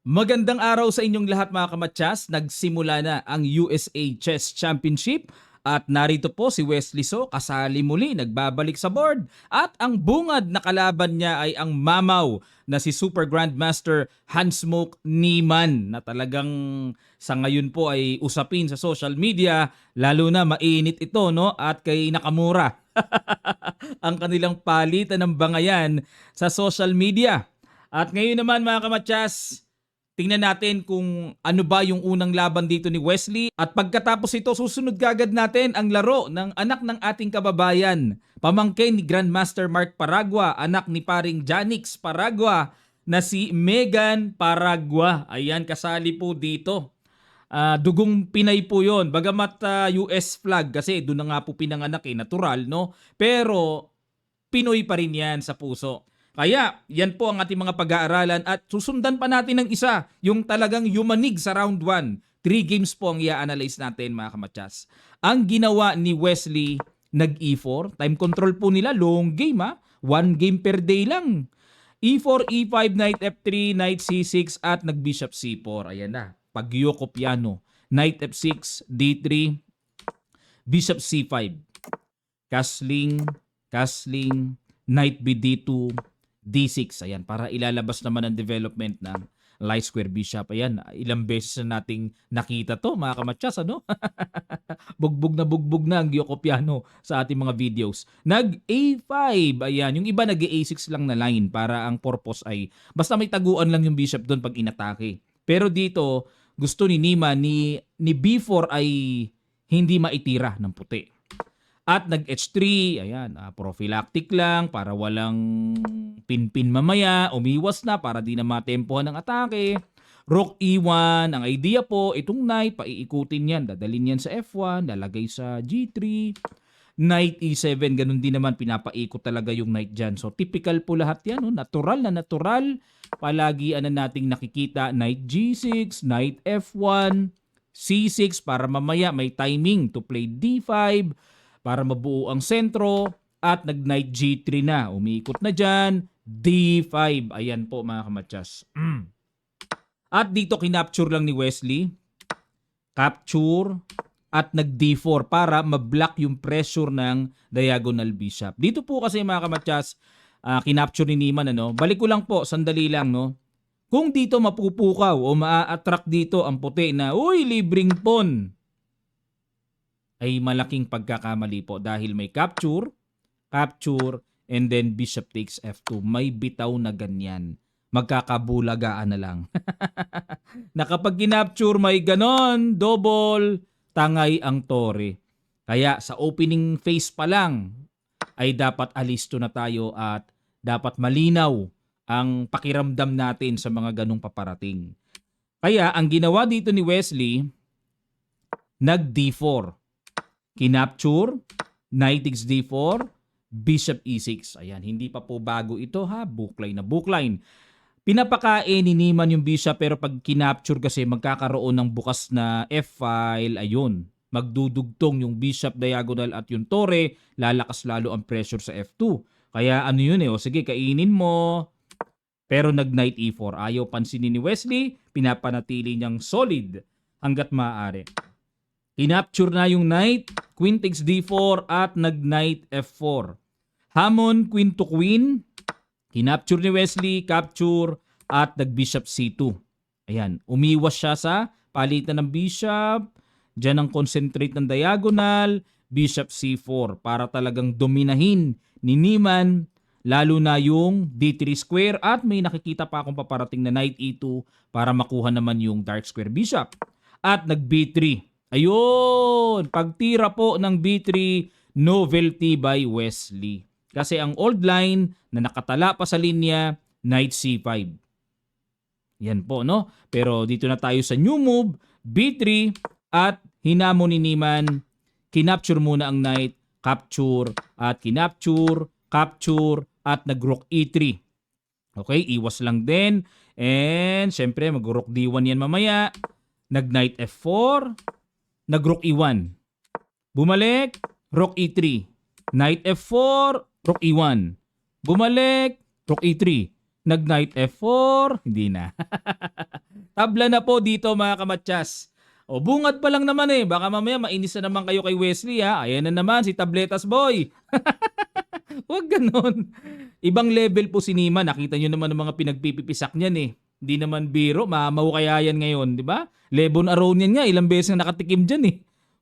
Magandang araw sa inyong lahat mga kamatsas. Nagsimula na ang USA Chess Championship at narito po si Wesley So kasali muli, nagbabalik sa board. At ang bungad na kalaban niya ay ang mamaw na si Super Grandmaster Hansmoke Niemann na talagang sa ngayon po ay usapin sa social media, lalo na mainit ito, no? At kay Nakamura ang kanilang palitan ng bangayan sa social media. At ngayon naman mga kamatsas, tingnan natin kung ano ba yung unang laban dito ni Wesley. At pagkatapos ito, susunod kagad natin ang laro ng anak ng ating kababayan. Pamangkin ni Grandmaster Mark Paragua, anak ni paring Janix Paragua na si Megan Paragua. Ayan, kasali po dito. Dugong Pinay po yon. Bagamat US flag kasi doon na nga po pinanganak natural, no? Pero Pinoy pa rin yan sa puso. Kaya, yan po ang ating mga pag-aaralan at susundan pa natin ng isa, yung talagang yumanig sa round 1. 3 games po ang i-analyze natin mga kamatsas. Ang ginawa ni Wesley, nag-E4. Time control po nila, long game ha. 1 game per day lang. E4, E5, Knight F3, Knight C6 at nag-Bishop C4. Ayan na, pag-Yoko piano. Knight F6, D3, Bishop C5. Castling, Knight BD2, D6. Ayan, para ilalabas naman ang development ng light square bishop. Ayan, ilang beses na nating nakita to mga kamatsas, ano? bugbog na ang Gyoko piano sa ating mga videos. Nag-A5. Ayan, yung iba nag-A6 lang na line para ang purpose ay basta may taguan lang yung bishop doon pag inatake. Pero dito, gusto ni Nima ni B4 ay hindi maitira ng puti. At nag-H3, ayan, prophylactic lang para walang pinpin mamaya, umiwas na para di na matempohan ng atake. Rook E1, ang idea po, itong knight, paiikutin yan, dadalhin yan sa F1, lalagay sa G3. Knight E7, ganun din naman, pinapaikot talaga yung knight dyan. So typical po lahat yan, no? Natural na natural. Palagi nating nakikita, knight G6, knight F1, C6 para mamaya may timing to play D5, para mabuo ang sentro at nag-knight G3 na. Umiikot na dyan. D5. Ayan po mga kamatsas. At dito kinapture lang ni Wesley. Capture at nag-D4 para mablock yung pressure ng diagonal bishop. Dito po kasi mga kamatsas, kinapture ni Niemann. Balik ko lang po, sandali lang. No? Kung dito mapupukaw o maa-attract dito ang puti na, uy, libreng pawn, ay malaking pagkakamali po dahil may capture, and then bishop takes F2. May bitaw na ganyan. Magkakabulagaan na lang. Na kapag kinapture may ganon, double, tangay ang tore. Kaya sa opening phase pa lang ay dapat alisto na tayo at dapat malinaw ang pakiramdam natin sa mga ganong paparating. Kaya ang ginawa dito ni Wesley, nag-D4. Kinapture, knight takes D4, bishop E6. Ayan, hindi pa po bago ito ha, bookline na bookline. Pinapakain ni Niemann yung bishop pero pag kinapture kasi magkakaroon ng bukas na F-file, ayun. Magdudugtong yung bishop diagonal at yung tore, lalakas lalo ang pressure sa F2. Kaya ano yun o sige kainin mo. Pero nag-knight E4. Ayaw pansinin ni Wesley, pinapanatili niyang solid hanggat maaari. Kinapture na yung knight, queen takes D4 at nag-knight F4. Hamon, queen to queen. Kinapture ni Wesley, capture at nag-bishop C2. Ayan, umiwas siya sa palitan ng bishop. Diyan ang concentrate ng diagonal, bishop C4 para talagang dominahin ni Niemann lalo na yung D3 square at may nakikita pa akong paparating na knight E2 para makuha naman yung dark square bishop. At nag-B3. Ayun, pagtira po ng B3, novelty by Wesley. Kasi ang old line na nakatala pa sa linya, knight C5. Yan po, no? Pero dito na tayo sa new move, B3 at hinamon ni Niemann, kinapture muna ang knight, capture at kinapture, capture at nag-rook E3. Okay, iwas lang din. And syempre mag-rook D1 yan mamaya. Nag-knight F4. Nag-rook E1. Bumalik, rook E3. Knight F4, rook E1. Bumalik, rook E3. Nag-knight F4, hindi na. Tabla na po dito mga kamatsas. O bungad pa lang naman eh. Baka mamaya mainis na naman kayo kay Wesley ha. Ayan na naman si Tabletas Boy. Huwag ganon. Ibang level po si Nima. Nakita nyo naman ng mga pinagpipipisak niyan eh. Hindi naman biro. Mamaw kaya yan ngayon, di ba? Lebon Aronian nga. Ilang beses na nakatikim dyan eh.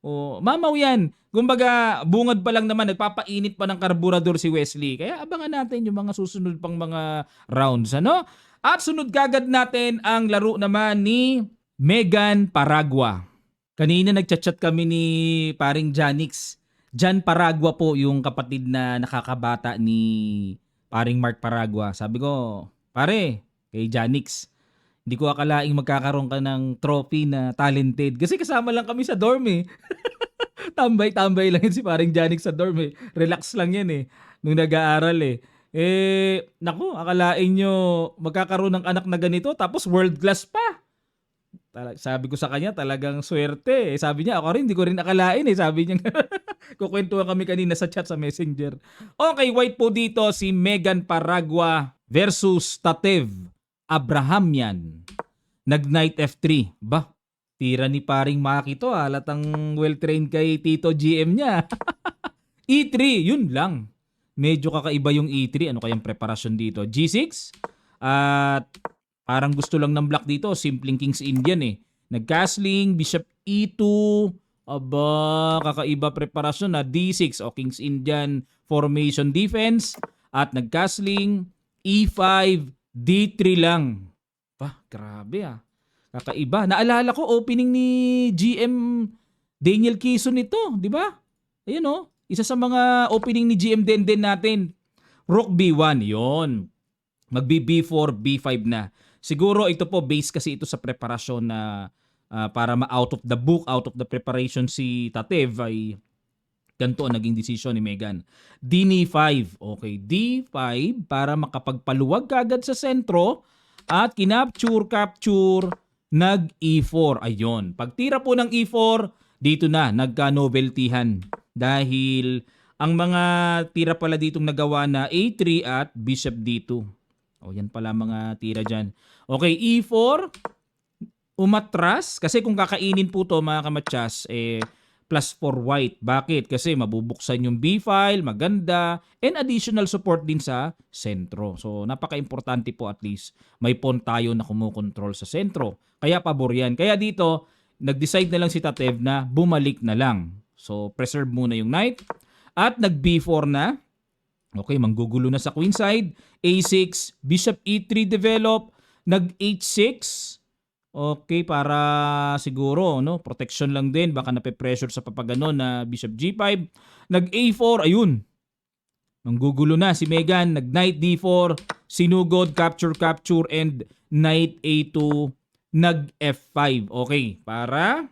O, mamaw yan. Kumbaga, bungad pa lang naman. Nagpapainit pa ng karburador si Wesley. Kaya abangan natin yung mga susunod pang mga rounds. Ano? At sunod kagad natin ang laro naman ni Megan Paragua. Kanina nagchat-chat kami ni paring Janix. Jan Paragua po yung kapatid na nakakabata ni paring Mark Paragua. Sabi ko, pare, kay Janix, hindi ko akalaing magkakaroon ka ng trophy na talented. Kasi kasama lang kami sa dorm eh. Tambay-tambay lang yun si paring Janix sa dorm eh. Relax lang yan eh. Nung nag-aaral eh. Naku, akalain nyo magkakaroon ng anak na ganito tapos world class pa. Sabi ko sa kanya talagang swerte. Sabi niya ako rin, hindi ko rin akalain eh. Sabi niya, kukwentuhan kami kanina sa chat sa messenger. Okay, white po dito si Megan Paragua versus Tatev Abrahamian. Nag-knight F3. Ba, tira ni paring Maki to. Halatang well-trained kay Tito GM niya. E3, yun lang. Medyo kakaiba yung E3. Ano kayang preparasyon dito? G6? At parang gusto lang ng black dito. Simpleng King's Indian eh. Nag-castling, Bishop E2. Aba, kakaiba preparasyon na D6 o King's Indian formation defense. At nag-castling, E5, D3 lang. Bah, grabe ah. Kakaiba. Naalala ko opening ni GM Daniel Quezon ito, di ba? Ayun oh. Isa sa mga opening ni GM Denden natin. Rook B1, yon. Magbi B4, B5 na. Siguro ito po, base kasi ito sa preparasyon na para ma-out of the book, out of the preparation si Tatev ay ganito ang naging decision ni Megan. D5. Okay, D5 para makapagpaluwag kagad sa sentro at capture, nag-E4. Ayun. Pagtira po ng E4, dito na, nagka-noveltyhan. Dahil ang mga tira pala ditong nagawa na A3 at Bishop D2. O yan pala mga tira dyan. Okay, E4. Umatras. Kasi kung kakainin po to mga kamatsas, plus 4 white. Bakit? Kasi mabubuksan yung B file, maganda, and additional support din sa sentro. So napaka-importante po at least may pawn tayo na kumukontrol sa sentro. Kaya pabor yan. Kaya dito, nag-decide na lang si Tatev na bumalik na lang. So, preserve muna yung knight. At nag-B4 na. Okay, manggugulo na sa queen side. A6, Bishop E3 develop. Nag-H6. Okay, para siguro, no, protection lang din. Baka nape-pressure sa papagano na Bishop G5. Nag-A4, ayun. Manggugulo na si Megan. Nag-Knight D4. Sinugod, capture, and Knight A2. Nag-F5. Okay, para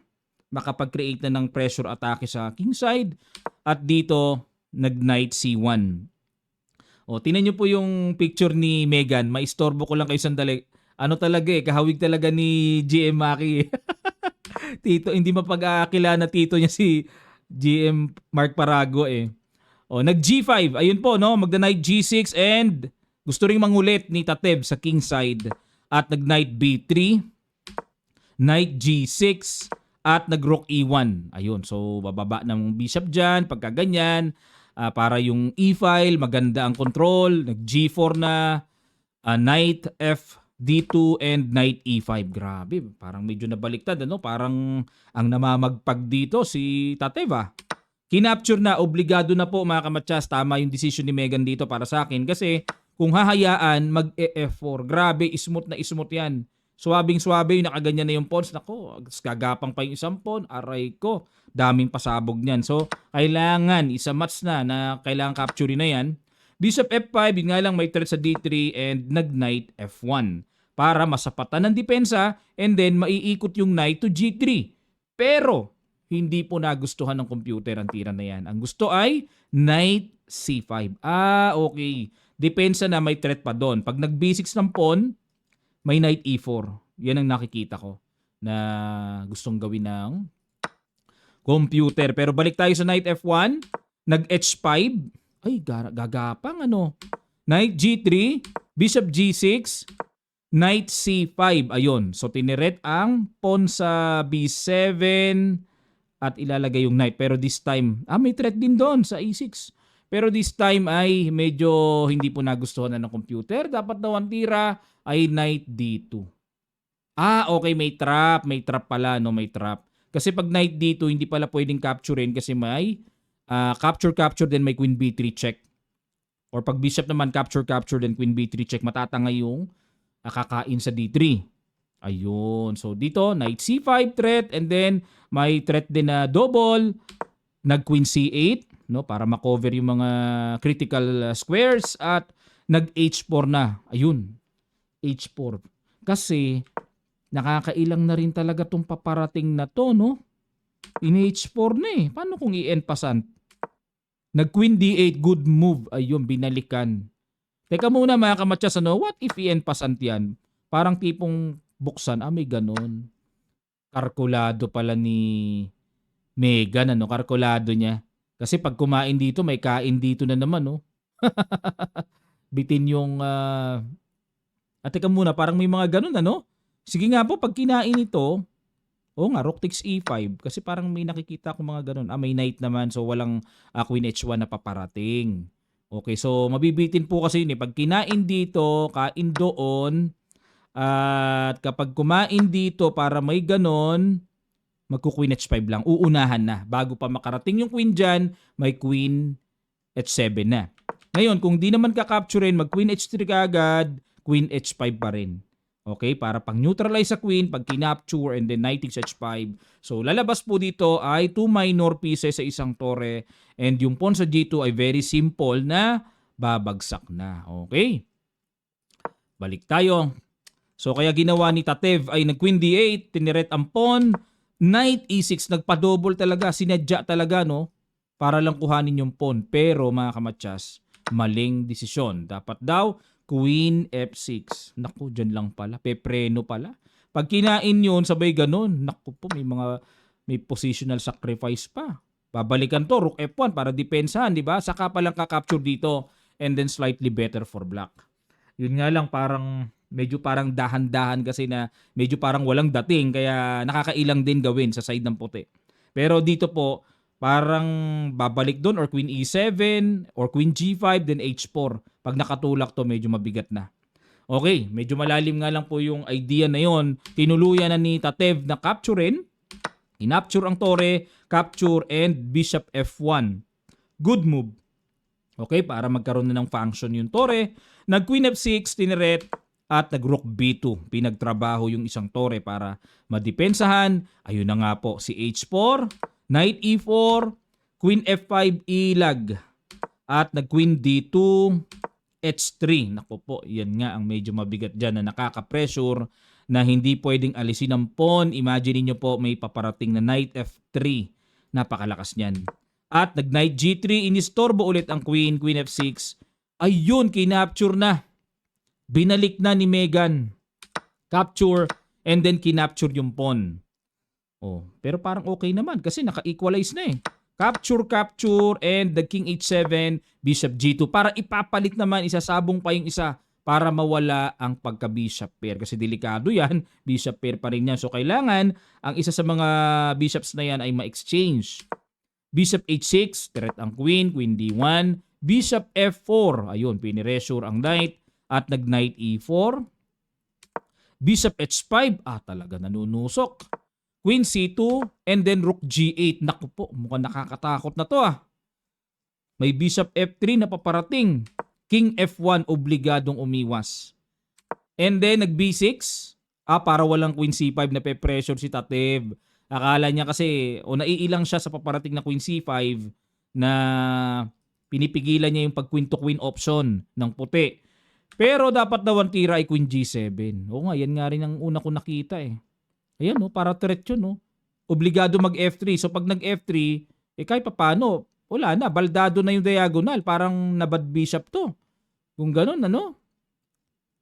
makapag-create na ng pressure atake sa king side. At dito, nag-knight C1. O, tingnan nyo po yung picture ni Megan. Maistorbo ko lang kayo sandali. Ano talaga eh, kahawig talaga ni GM Maki. Tito, hindi mapag-aakila na tito niya si GM Mark Parago eh. O, nag-G5. Ayun po, no? Magda-knight G6 and gusto ring mangulit ni Tatev sa king side. At nag-knight B3. Knight G6. At nag-rook E1. Ayun, so bababa ng bishop dyan, pagka ganyan. Para yung E file, maganda ang control. Nag-G4 na, Knight F, D2, and Knight E5. Grabe, parang medyo nabaliktad. Ano? Parang ang namamagpag dito si Tatev. Kinapture na, obligado na po mga kamatsas. Tama yung decision ni Megan dito para sa akin. Kasi kung hahayaan, mag-E4. Grabe, smooth na smooth yan. Swabing-swabe, nakaganyan na yung pawns. Nako, gagapang pa yung isang pawn. Aray ko, daming pasabog niyan. So, kailangan, isa match na kailangan capture na yan. Bishop F5, yun nga lang may threat sa D3 and nag-knight F1. Para masapatan ng depensa and then maiikot yung knight to G3. Pero, hindi po nagustuhan ng computer ang tira na yan. Ang gusto ay knight C5. Okay. Depensa na may threat pa doon. Pag nag-B6 ng pawn, may knight E4. Yan ang nakikita ko na gustong gawin ng computer. Pero balik tayo sa knight F1. Nag-H5. Ay, gagapang ano. Knight G3. Bishop G6. Knight C5, ayun. So tiniret ang pawn sa B7 at ilalagay yung knight. Pero this time, may threat din doon sa E6. Pero this time ay medyo hindi po nagustuhan na ng computer. Dapat daw ang tira ay knight D2. Okay, may trap. May trap pala, no? May trap. Kasi pag knight D2, hindi pala pwedeng capturein kasi may capture, then may queen B3 check. Or pag bishop naman, capture, then queen B3 check. Matatangay yung kakain sa D3. Ayun. So dito, knight C5 threat and then may threat din na double. Nag-queen C8, no, para makover yung mga critical squares at nag-H4 na. Ayun. H4. Kasi nakakailang na rin talaga tong paparating na to, no? In-H4 na eh. Paano kung i-end pasan? Nag-queen D8, good move. Ayun, binalikan. Teka muna mga kamatsas, ano? What if i-end pasant yan? Parang tipong buksan. May ganon. Kalkulado pala ni Megan, ano? Kalkulado niya. Kasi pag kumain dito, may kain dito na naman, no? Bitin yung... teka muna, parang may mga ganon, ano? Sige nga po, pag kinain ito, rook takes E5. Kasi parang may nakikita ko mga ganon. May knight naman, so walang queen H1 na paparating. Okay, so mabibitin po kasi yun eh. Pag kinain dito, kain doon, at kapag kumain dito para may ganon, magku-queen H5 lang. Uunahan na. Bago pa makarating yung queen dyan, may queen H7 na. Ngayon, kung di naman kakapturein, mag-queen H3 kaagad, queen H5 pa rin. Okay, para pang-neutralize sa queen, pag kinapture, and then knight takes H5. So, lalabas po dito ay 2 minor pieces sa isang tore. And yung pawn sa G2 ay very simple na babagsak na. Okay? Balik tayo. So, kaya ginawa ni Tatev ay nag-queen D8, tiniret ang pawn, knight E6, nagpa-double talaga, sinadya talaga, no? Para lang kuhanin yung pawn. Pero, mga kamatsas, maling desisyon. Dapat daw, queen F6. Naku, dyan lang pala. Pepreno pala. Pag kinain yun, sabay ganun. Naku po, may positional sacrifice pa. Babalikan to, rook F1 para depensahan, di ba? Saka palang kakapture dito and then slightly better for black. Yun nga lang, medyo parang dahan-dahan kasi na medyo parang walang dating kaya nakakailang din gawin sa side ng puti. Pero dito po, parang babalik doon or queen E7 or queen G5 then H4. Pag nakatulak to medyo mabigat na. Okay, medyo malalim nga lang po yung idea na yon. Tinuluyan na ni Tatev na capturein. Inapture ang tore, capture and bishop F1. Good move. Okay, para magkaroon na ng function yung tore. Nag queen F6, tiniret at nag rook B2. Pinagtrabaho yung isang tore para madepensahan. Ayun na nga po si H4. Knight E4, Queen F5 ilag, at nag-Queen D2, H3. Naku po, yan nga ang medyo mabigat dyan na nakaka-pressure na hindi pwedeng alisin ng pawn. Imagine niyo po may paparating na Knight F3. Napakalakas niyan. At nag-Knight G3, inistorbo ulit ang Queen, Queen F6. Ayun, kinapture na. Binalik na ni Megan. Capture and then kinapture yung pawn. Pero parang okay naman kasi naka-equalize na eh. Capture, and the king h7, bishop g2 para ipapalit naman, isasabong pa yung isa para mawala ang pagka-bishop pair. Kasi delikado yan, bishop pair pa rin yan. So kailangan ang isa sa mga bishops na yan ay ma-exchange. Bishop h6, teret ang queen, queen d1, bishop f4, ayun, piniresure ang knight at nag-knight e4. Bishop h5, talaga nanunusok. Queen C2 and then rook G8. Naku po, mukhang nakakatakot na to May bishop F3 na paparating. King F1 obligadong umiwas. And then nag B6. Para walang Queen C5 na pe-pressure si Tatev. Akala niya kasi naiilang siya sa paparating na Queen C5 na pinipigilan niya yung pag Queen to Queen option ng puti. Pero dapat daw ang tira ay Queen G7. Oo nga, yan nga rin ang una ko nakita Ayan para threat yun Obligado mag F3. So pag nag F3, kahit paano, wala na. Baldado na yung diagonal. Parang nabad bishop to. Kung ganun,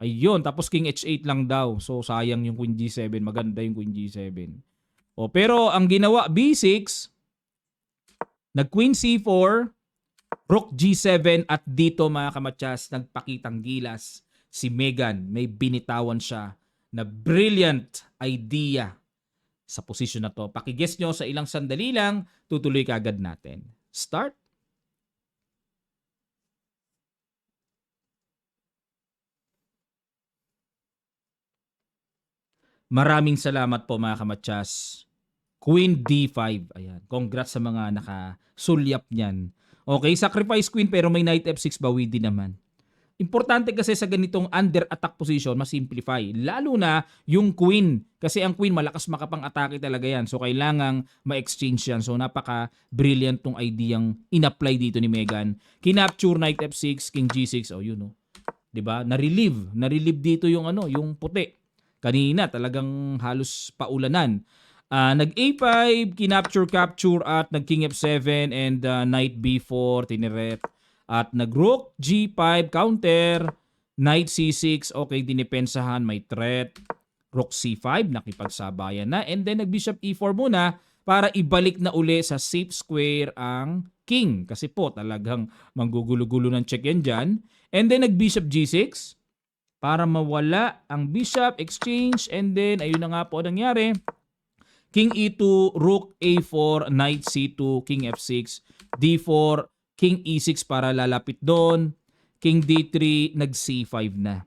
Ayun, tapos king h8 lang daw. So sayang yung queen g7. Maganda yung queen g7. Pero ang ginawa, b6, nag queen c4, rook g7 at dito mga kamatsas, nagpakitang gilas si Megan may binitawan siya na brilliant idea sa posisyon na to. Pakiguess nyo sa ilang sandali lang, tutuloy kaagad natin. Start. Maraming salamat po mga kamatsas. Queen D5. Ayan. Congrats sa mga nakasulyap niyan. Okay, sacrifice queen pero may knight F6 bawi din naman. Importante kasi sa ganitong under attack position, mas-simplify. Lalo na yung queen. Kasi ang queen malakas makapang-atake talaga yan. So kailangang ma-exchange yan. So napaka-brilliant tong ideyang in-apply dito ni Megan. Kinapture knight F6, king G6. Oh, yun oh. 'Di ba? Na-relieve dito yung yung puti. Kanina talagang halos paulanan. Nag A5, kinapture at nag king F7 and knight B4 tinirep. At nag rook G5 counter, knight C6 okay dinipensahan, may threat. Rook C5 nakipagsabayan na and then nag bishop E4 muna para ibalik na uli sa safe square ang king kasi po talagang manggugulo-gulo ng check yan dyan. And then nag bishop G6 para mawala ang bishop exchange and then ayun na nga po nangyari. King E2, Rook A4, Knight C2, King F6, D4, King E6 para lalapit doon, King D3, nag C5 na.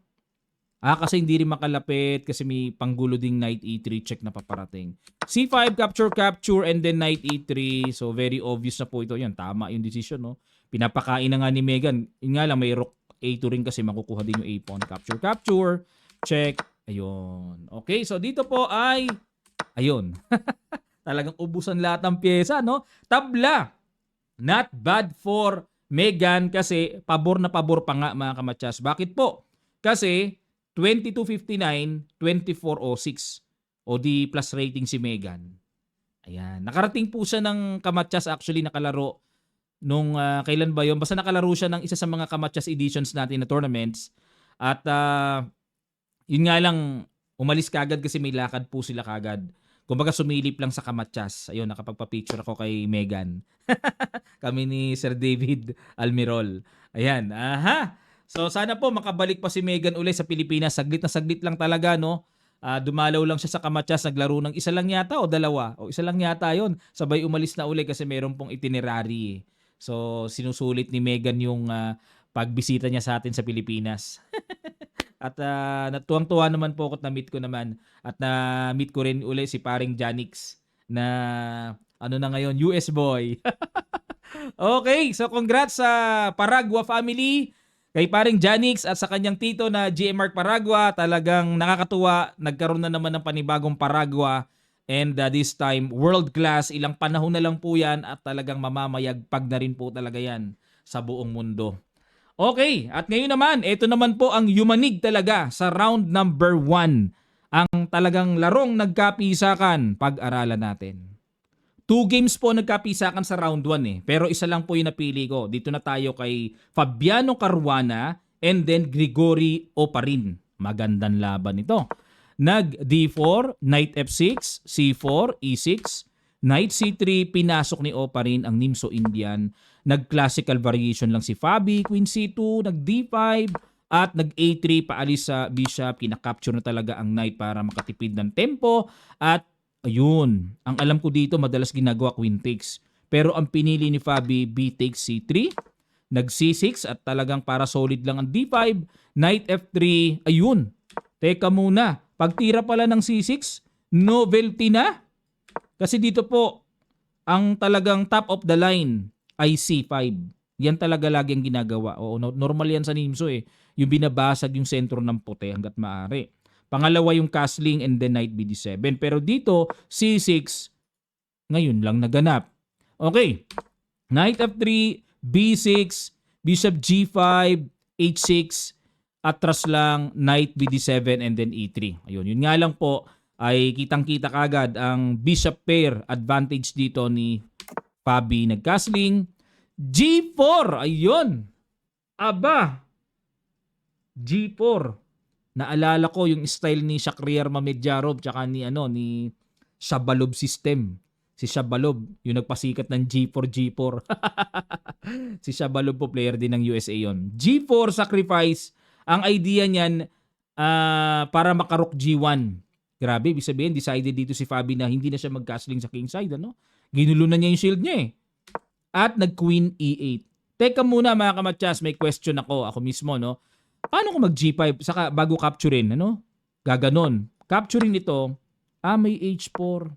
Kasi hindi rin makalapit kasi may panggulo ding Knight E3 check na paparating. C5, capture, and then Knight E3. So very obvious na po ito. Yan, tama yung decision, no? Pinapakain na nga ni Megan. Yun nga lang, may Rook A2 rin kasi makukuha din yung A-pawn. Capture, check. Ayun. Okay, so dito po ay ayun. Talagang ubusan lahat ng pyesa, no? Tabla. Not bad for Megan kasi pabor na pabor pa nga mga kamatsas. Bakit po? Kasi 22.59, 24.06. O di plus rating si Megan. Ayan. Nakarating po siya ng kamatsas actually nakalaro nung kailan ba yun? Basta nakalaro siya ng isa sa mga kamatsas editions natin na tournaments. At yun nga lang, umalis kagad kasi may lakad po sila kagad. Kumbaga sumilip lang sa kamatsas. Ayun, nakapagpa-picture ako kay Megan. Kami ni Sir David Almirol. Ayan, aha. So sana po makabalik pa si Megan uli sa Pilipinas. Saglit na saglit lang talaga, no? Dumalaw lang siya sa kamatsas, naglaro ng isa lang yata o dalawa. O isa lang yata yon. Sabay umalis na uli kasi meron pong itinerary. So sinusulit ni Megan yung pagbisita niya sa atin sa Pilipinas. At natuwang-tuwa naman po ako at na-meet ko naman. At na-meet ko rin uli si paring Janix na ano na ngayon, US boy. Okay, so congrats sa Paragua family. Kay paring Janix at sa kanyang tito na GM Mark Paragua. Talagang nakakatuwa. Nagkaroon na naman ng panibagong Paragua. And this time, world class. Ilang panahon na lang po yan at talagang mamamayagpag na rin po talaga yan sa buong mundo. Okay, at ngayon naman, ito naman po ang yumanig talaga sa round number 1. Ang talagang larong nagkapisakan, pag-aralan natin. 2 games po nagkapisakan sa round 1 pero isa lang po yung napili ko. Dito na tayo kay Fabiano Caruana and then Gregory Oparin. Magandang laban ito. Nag D4, Knight F6, C4, E6, Knight C3, pinasok ni Oparin ang Nimso Indian. Nag-classical variation lang si Fabi, Queen C2, nag-D5, at nag-A3, paalis sa bishop. Kinakapture na talaga ang knight para makatipid ng tempo. At ayun, ang alam ko dito madalas ginagawa Queen takes. Pero ang pinili ni Fabi, B takes C3, nag-C6 at talagang para solid lang ang D5, Knight F3, ayun. Teka muna, pagtira pala ng C6, novelty na. Kasi dito po, ang talagang top of the line ay C5. Yan talaga lagi ang ginagawa. Oo, normal yan sa Nimso eh. Yung binabasag yung sentro ng puti hanggat maaari. Pangalawa yung castling and then knight BD7. Pero dito, C6, ngayon lang naganap. Okay. Knight F3, B6, Bishop G5, H6, atras lang, Knight BD7 and then E3. Ayun, yun nga lang po ay kitang-kita kagad ang bishop pair advantage dito ni Fabi nag-castling. G4, ayun. Aba. G4. Naalala ko yung style ni Shakhriyar Mamedjarov tsaka ni Shabalov system. Si Shabalov, yung nagpasikat ng G4. Si Shabalov po player din ng USA yon. G4 sacrifice Ang idea niyan, para makarook G1. Grabe, ibig sabihin, decided dito si Fabi na hindi na siya mag-castling sa kingside, ano? Ginulo na niya yung shield niya eh. At nag-queen E8. Teka muna mga kamatyas, may question ako mismo, no? Paano ko mag-G5 saka bago capturein, ano? Gaganon. Capturein ito, may H4.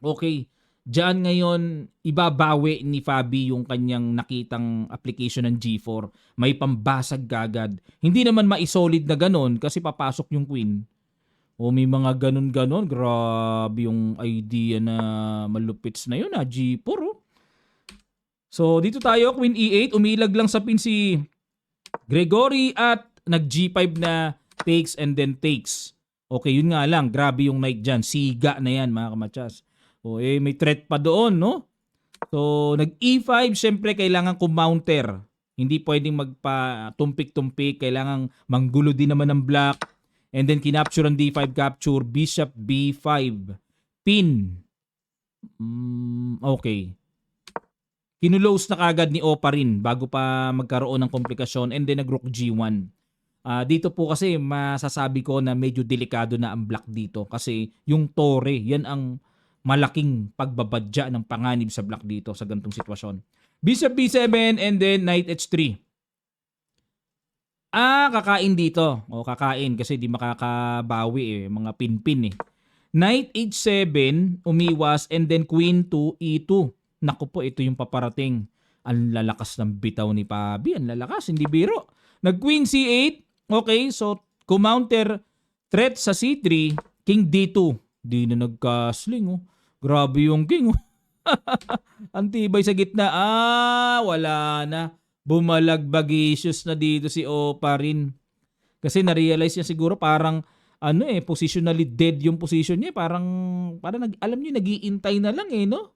Okay. Diyan ngayon, ibabawi ni Fabi yung kanyang nakitang application ng G4. May pambasag gagad. Hindi naman maisolid na ganon kasi papasok yung queen. O may mga ganon-ganon. Grabe yung idea na malupits na yun, G4, oh. So, dito tayo, queen E8. Umilag lang sa pin si Gregory at nag-G5 na takes and then takes. Okay, yun nga lang. Grabe yung knight dyan. Siga na yan, mga kamatsas. O may threat pa doon, no? So, nag-E5, syempre kailangan kumounter. Hindi pwedeng magpa-tumpik-tumpik. Kailangan manggulo din naman ng black. And then, kinapture ang D5 capture. Bishop B5. Pin. Okay. Kinulose na kagad ni Opa rin bago pa magkaroon ng komplikasyon. And then, nag-rook G1. Dito po kasi masasabi ko na medyo delikado na ang black dito. Kasi yung tore, yan ang malaking pagbabadya ng panganib sa black dito sa ganitong sitwasyon. Bishop B7 and then Knight H3. Kakain dito. Kakain kasi di makakabawi eh. Mga pin-pin eh. Knight H7, umiwas and then Queen to E2. Naku po, ito yung paparating. Ang lalakas ng bitaw ni Fabi. Ang lalakas, hindi biro. Nag-Queen C8. Okay, so kumounter threat sa C3, King D2. Di na nagka-sling oh. Grabe yung king. Ang tibay sa gitna. Wala na. Bumalagbagisius na dito si Opa rin. Kasi na-realize niya siguro parang positionally dead yung position niya. Parang alam niyo, nag-iintay na lang eh, no?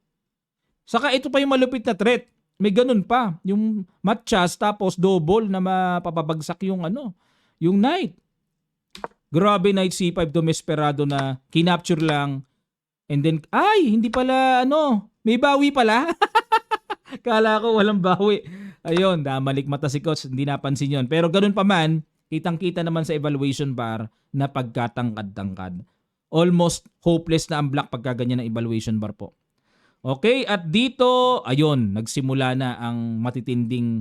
Saka ito pa yung malupit na threat. May ganun pa. Yung matchas tapos double na mapapabagsak yung yung knight. Grabe, Knight C5 Domesperado na kinapture lang. And then, hindi pala, may bawi pala. Kala ko walang bawi. Ayun, namalik mata si Coach, hindi napansin yon. Pero ganun pa man, kitang-kita naman sa evaluation bar na pagkatangkad-tangkad. Almost hopeless na ang black pagka ganyan ang evaluation bar po. Okay, at dito, ayun, nagsimula na ang matitinding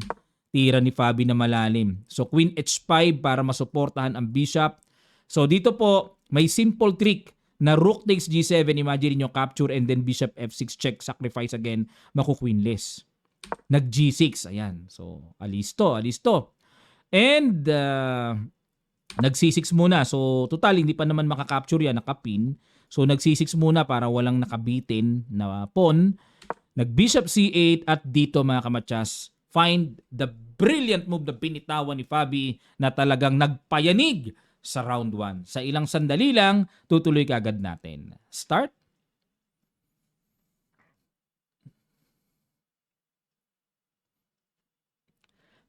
tira ni Fabi na malalim. So, Queen H5 para masuportahan ang bishop. So, dito po, may simple trick na rook takes G7, imagine nyo, capture and then bishop F6 check, sacrifice again, maku-queenless. Nag G6, ayan. So, alisto. And, nag C6 muna. So, total, hindi pa naman makakapture yan, nakapin. So, nag C6 muna para walang nakabitin na pawn. Nag bishop C8 at dito mga kamatsas, find the brilliant move na binitawan ni Fabi na talagang nagpayanig sa round 1. Sa ilang sandali lang, tutuloy kagad natin. Start.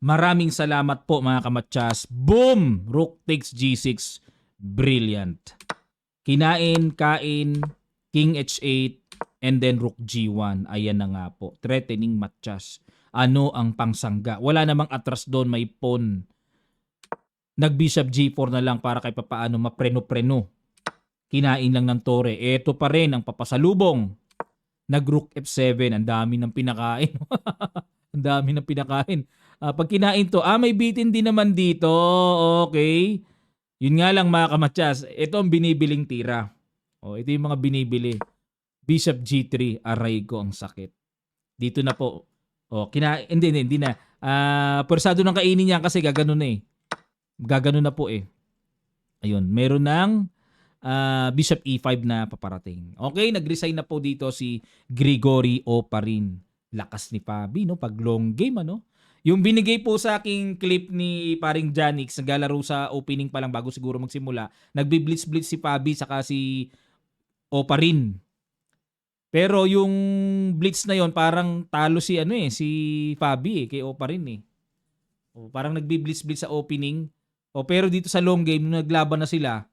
Maraming salamat po mga kamatsas. Boom! Rook takes G6. Brilliant. Kinain, kain, King H8, and then Rook G1. Ayan na nga po. Threatening matchas. Ano ang pangsangga? Wala namang atras doon, may pawn. Nag-bishop G4 na lang para kay papaano mapreno-preno. Kinain lang ng tore. Ito pa rin ang papasalubong. Nag-rook F7. Ang dami ng pinakain. Ang dami ng pinakain. Pag kinain to, may bitin din naman dito. Okay. Yun nga lang mga kamatsas. Ito ang binibiling tira. Ito yung mga binibili. Bishop G3. Aray ko, ang sakit. Dito na po. Hindi na. Persado ng kainin niya kasi gagano na eh. Gagano na po eh. Ayun, meron ng Bishop E5 na paparating. Okay, nag-resign na po dito si Gregory Opa rin. Lakas ni Fabi, no? Pag long game, Yung binigay po sa aking clip ni paring Janix, naglalaro sa opening pa lang bago siguro magsimula. Nagbi-blitz-blitz si Fabi saka si Opa rin. Pero yung blitz na yon parang talo si si Fabi kay Opa rin eh. Parang nagbi-blitz-blitz sa opening. Pero dito sa long game, nung naglaban na sila,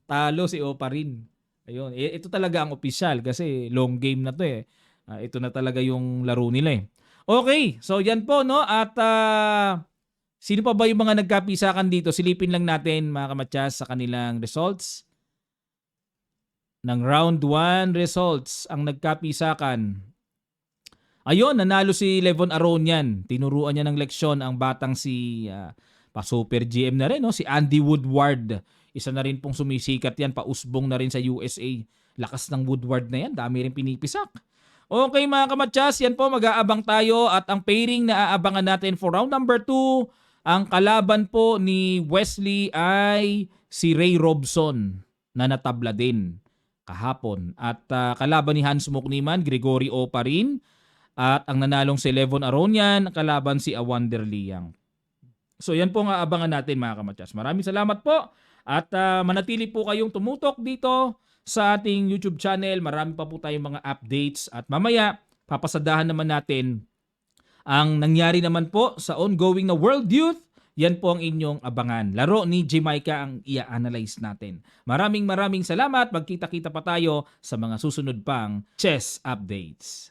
talo si Opa rin. Ayun. Ito talaga ang opisyal kasi long game na to eh. Ito na talaga yung laro nila eh. Okay, so yan po no at Sino pa ba yung mga nagkapisakan dito? Silipin lang natin mga kamatyas sa kanilang results. Ng round 1 results ang nagkapisakan. Ayun, nanalo si Levon Aronian. Tinuruan niya ng leksyon ang batang si pa-super GM na rin, no? Si Andy Woodward. Isa na rin pong sumisikat yan, pausbong na rin sa USA. Lakas ng Woodward na yan, dami rin pinipisak. Okay mga kamatyas, yan po, mag-aabang tayo at ang pairing na aabangan natin for round number 2, ang kalaban po ni Wesley ay si Ray Robson na natabla din kahapon. At kalaban ni Hans Mukniman, Gregory O pa rin. At ang nanalong si Levon Aronian, kalaban si Awander Liang. So yan po ang aabangan natin mga kamatyas. Maraming salamat po at manatili po kayong tumutok dito sa ating YouTube channel. Marami pa po tayong mga updates at mamaya papasadahan naman natin ang nangyari naman po sa ongoing na World Youth. Yan po ang inyong abangan. Laro ni Jamaica ang i-analyze natin. Maraming salamat. Magkita-kita pa tayo sa mga susunod pang chess updates.